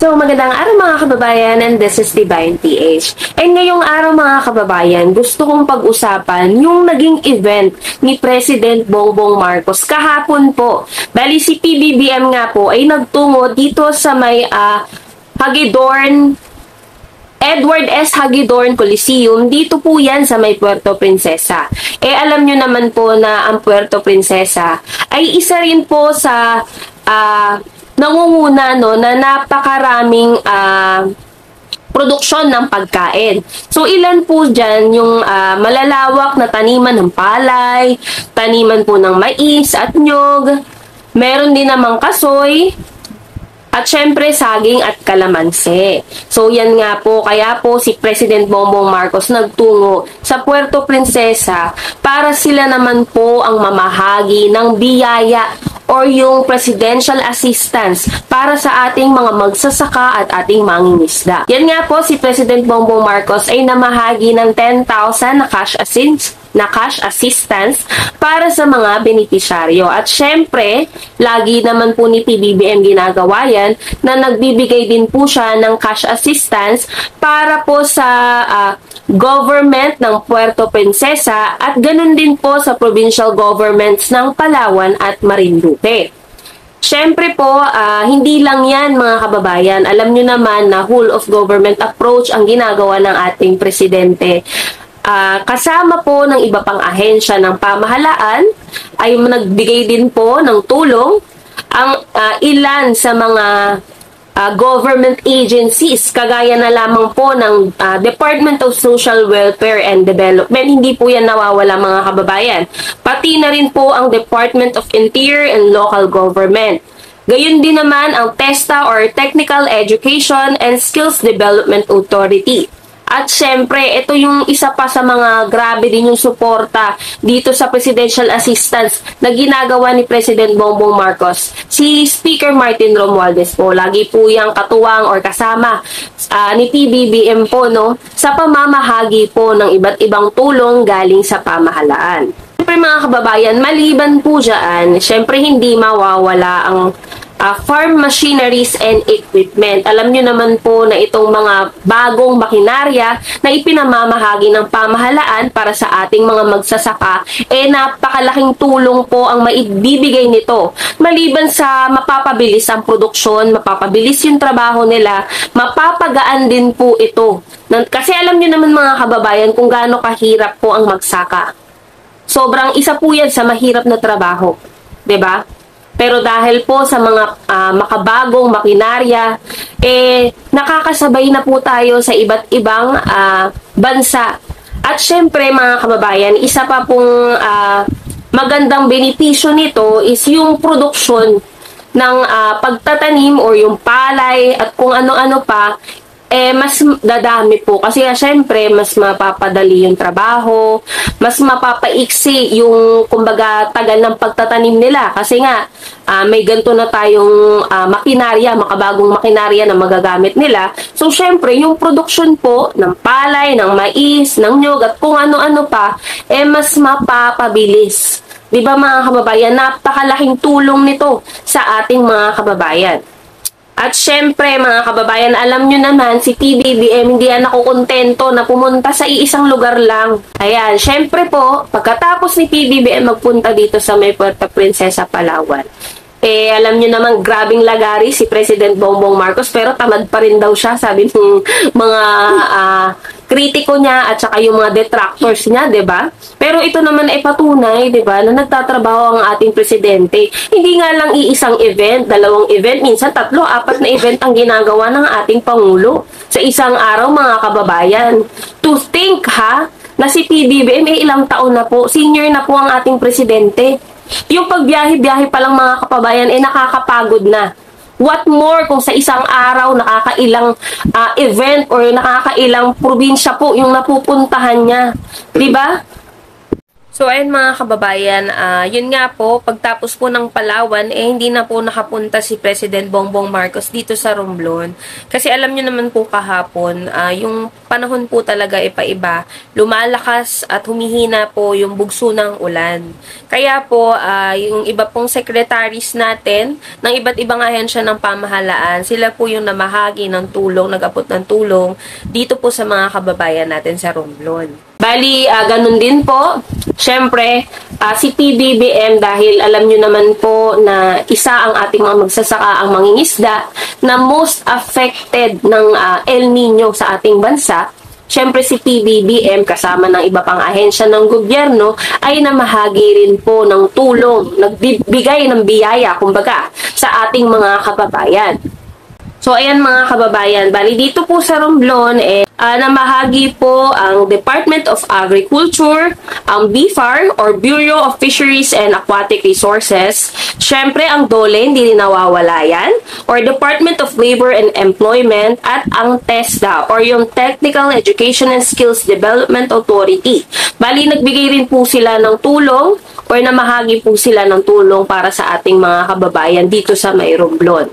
So, magandang araw mga kababayan, and this is Divine PH. And ngayong araw mga kababayan, gusto kong pag-usapan yung naging event ni President Bongbong Marcos kahapon po. Bali si PBBM nga po ay nagtungo dito sa may Hagedorn, Edward S. Hagedorn Coliseum. Dito po yan sa may Puerto Princesa. Alam nyo naman po na ang Puerto Princesa ay isa rin po sa nangunguna na napakaraming produksyon ng pagkain. So, ilan po dyan yung malalawak na taniman ng palay, taniman po ng mais at nyog, meron din namang kasoy, at syempre, saging at kalamansi. So, yan nga po. Kaya po si President Bongbong Marcos nagtungo sa Puerto Princesa para sila naman po ang mamahagi ng biyaya or yung presidential assistance para sa ating mga magsasaka at ating mangingisda. Yan nga po, si President Bongbong Marcos ay namahagi ng 10,000 na cash assistance para sa mga benepisyaryo. At syempre, lagi naman po ni PBBM ginagawa yan na nagbibigay din po siya ng cash assistance para po sa government ng Puerto Princesa at ganun din po sa provincial governments ng Palawan at Marinduque. Siyempre po, hindi lang yan mga kababayan. Alam nyo naman na whole of government approach ang ginagawa ng ating presidente. Kasama po ng iba pang ahensya ng pamahalaan ay nagbigay din po ng tulong ang ilan sa mga government agencies, kagaya na lamang po ng Department of Social Welfare and Development. Hindi po yan nawawala mga kababayan. Pati na rin po ang Department of Interior and Local Government. Gayon din naman ang TESTA or Technical Education and Skills Development Authority. At syempre, ito yung isa pa sa mga grabe din yung suporta dito sa presidential assistance na ginagawa ni President Bongbong Marcos. Si Speaker Martin Romualdez po, lagi po yung katuwang or kasama ni PBBM po sa pamamahagi po ng iba't ibang tulong galing sa pamahalaan. Syempre mga kababayan, maliban po dyan, syempre hindi mawawala ang farm machineries and equipment. Alam nyo naman po na itong mga bagong makinarya na ipinamamahagi ng pamahalaan para sa ating mga magsasaka, napakalaking tulong po ang maibibigay nito. Maliban sa mapapabilis ang produksyon, mapapabilis yung trabaho nila, mapapagaan din po ito. Kasi alam nyo naman mga kababayan kung gaano kahirap po ang magsaka. Sobrang isa po yan sa mahirap na trabaho. 'Di ba? Pero dahil po sa mga makabagong makinarya, nakakasabay na po tayo sa iba't ibang bansa. At syempre mga kababayan, isa pa pong magandang benepisyo nito is yung produksyon ng pagtatanim or yung palay at kung ano-ano pa, mas dadami po. Kasi syempre, mas mapapadali yung trabaho, mas mapapaiksi yung, kumbaga, tagal ng pagtatanim nila. Kasi nga, may ganito na tayong makinarya, makabagong makinarya na magagamit nila. So, syempre, yung produksyon po ng palay, ng mais, ng nyog, at kung ano-ano pa, mas mapapabilis. Diba mga kababayan, napakalaking tulong nito sa ating mga kababayan. At syempre mga kababayan, alam nyo naman si PBBM hindi yan nakukontento na pumunta sa iisang lugar lang. Ayan, syempre po, pagkatapos ni PBBM magpunta dito sa may Puerto Princesa, Palawan, alam nyo naman, grabing lagari si President Bongbong Marcos, pero tamad pa rin daw siya, sabi ng mga kritiko niya at saka yung mga detractors niya, 'di ba? Pero ito naman ay patunay, 'di ba, na nagtatrabaho ang ating presidente. Hindi nga lang iisang event, dalawang event, minsan 3, 4 na event ang ginagawa ng ating pangulo sa isang araw mga kababayan. To think na si PBBM ilang taon na po, senior na po ang ating presidente. Yung pagbiyahe-biyahe pa lang mga kababayan nakakapagod na. What more kung sa isang araw nakakailang event or nakakailang probinsya po yung napupuntahan niya. 'Di ba? So, ayun mga kababayan, yun nga po, pagtapos po ng Palawan, hindi na po nakapunta si President Bongbong Marcos dito sa Romblon. Kasi alam nyo naman po kahapon, yung panahon po talaga ipa-iba, lumalakas at humihina po yung bugso ng ulan. Kaya po, yung iba pong secretaries natin, ng iba't ibang ahensya ng pamahalaan, sila po yung namahagi ng tulong, nag-abot ng tulong, dito po sa mga kababayan natin sa Romblon. Bali, ganun din po. Siyempre, si PBBM dahil alam nyo naman po na isa ang ating mga magsasaka ang mangingisda na most affected ng El Nino sa ating bansa. Siyempre si PBBM kasama ng iba pang ahensya ng gobyerno ay namahagi rin po ng tulong, nagbibigay ng biyaya kumbaga sa ating mga kababayan. So, ayan mga kababayan, bali dito po sa Romblon, namahagi po ang Department of Agriculture, ang BFAR or Bureau of Fisheries and Aquatic Resources, syempre ang DOLE, hindi rin nawawala yan, or Department of Labor and Employment, at ang TESDA or yung Technical Education and Skills Development Authority. Bali, nagbigay rin po sila ng tulong or namahagi po sila ng tulong para sa ating mga kababayan dito sa may Romblon.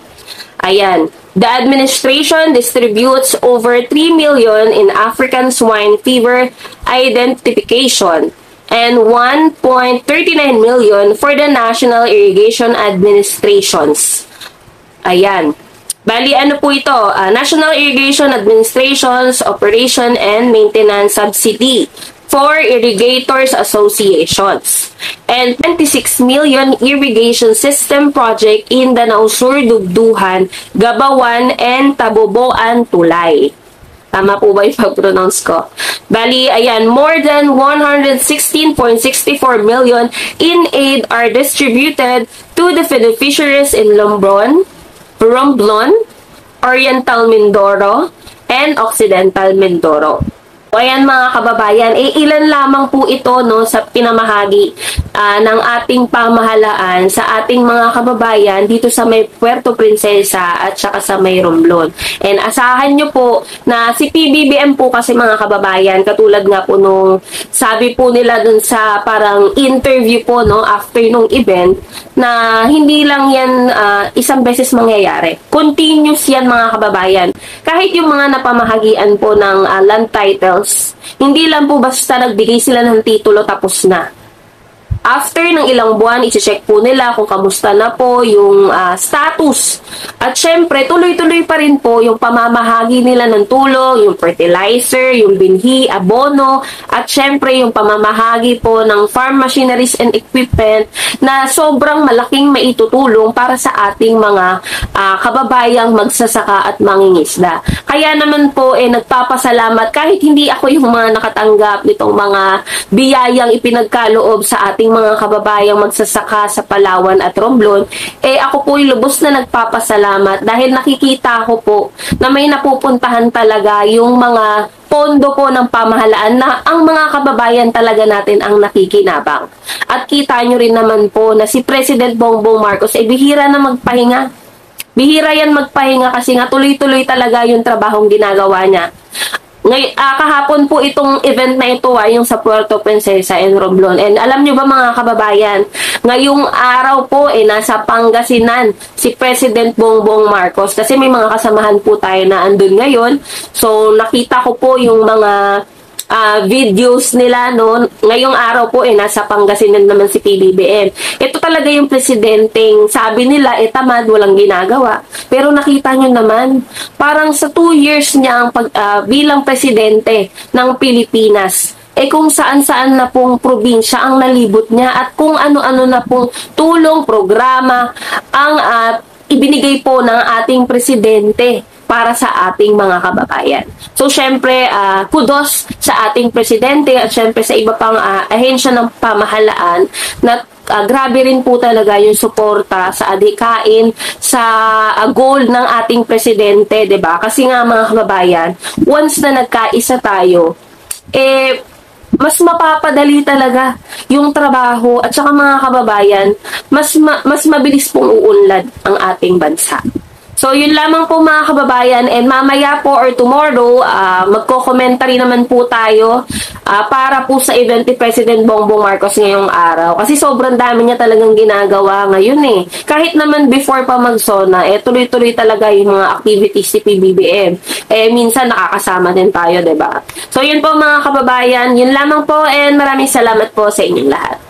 Ayan. The administration distributes over 3 million in African swine fever identification and 1.39 million for the National Irrigation Administrations. Ayan. Bali, ano po ito? National Irrigation Administration's Operation and Maintenance Subsidy for Irrigators Associations and 26 million irrigation system project in Danau Sur, Dugduhan, Gabawan, and Taboboan, Tulay. Tama po ba yung pag-pronounce ko? Bali, ayan, more than 116.64 million in aid are distributed to the beneficiaries in Romblon, Oriental Mindoro, and Occidental Mindoro. O ayan mga kababayan, ilan lamang po ito no, sa pinamahagi ng ating pamahalaan sa ating mga kababayan dito sa may Puerto Princesa at saka sa may Romblon. And asahan nyo po na si PBBM po kasi mga kababayan, katulad nga po nung sabi po nila dun sa parang interview po no, after nung event, na hindi lang yan isang beses mangyayari. Continuous yan mga kababayan. Kahit yung mga napamahagian po ng land titles, hindi lang po basta nagbigay sila ng titulo tapos na. After ng ilang buwan, isi-check po nila kung kamusta na po yung status. At syempre, tuloy-tuloy pa rin po yung pamamahagi nila ng tulong, yung fertilizer, yung binhi, abono, at syempre yung pamamahagi po ng farm machineries and equipment na sobrang malaking maitutulong para sa ating mga kababayang magsasaka at mangingisda. Kaya naman po, nagpapasalamat kahit hindi ako yung mga nakatanggap nitong mga biyayang ipinagkaloob sa ating mga kababayang magsasaka sa Palawan at Romblon, ako po lubos na nagpapasalamat dahil nakikita ko po na may napupuntahan talaga yung mga pondo po ng pamahalaan na ang mga kababayan talaga natin ang nakikinabang. At kita nyo rin naman po na si President Bongbong Marcos bihira na magpahinga. Bihira yan magpahinga kasi nga tuloy-tuloy talaga yung trabahong ginagawa niya. Kahapon po itong event na ito yung sa Puerto Princesa and Romblon. And alam nyo ba mga kababayan, ngayong araw po nasa Pangasinan si President Bongbong Marcos kasi may mga kasamahan po tayo na andun ngayon. So nakita ko po yung mga videos nila no. Ngayong araw po nasa Pangasinan naman si PBBM. Ito talaga yung presidenteng sabi nila tamad, walang ginagawa. Pero nakita nyo naman, parang sa 2 years niya ang bilang presidente ng Pilipinas, kung saan-saan na pong probinsya ang nalibot niya at kung ano-ano na pong tulong, programa ang ibinigay po ng ating presidente para sa ating mga kababayan. So, syempre, kudos sa ating presidente at syempre sa iba pang ahensya ng pamahalaan na grabe rin po talaga yung suporta sa adhikain sa goal ng ating presidente, 'di ba? Kasi nga mga kababayan, once na nagkaisa tayo, mas mapapadali talaga yung trabaho at saka mga kababayan, mas mabilis pong uunlad ang ating bansa. So, yun lamang po mga kababayan, and mamaya po or tomorrow, magko-commentary naman po tayo para po sa event ni President Bongbong Marcos ngayong araw. Kasi sobrang dami niya talagang ginagawa ngayon eh. Kahit naman before pa mag-SONA, tuloy-tuloy talaga yung mga activities ni PBBM. Minsan nakakasama din tayo, 'di ba? So, yun po mga kababayan, yun lamang po, and maraming salamat po sa inyong lahat.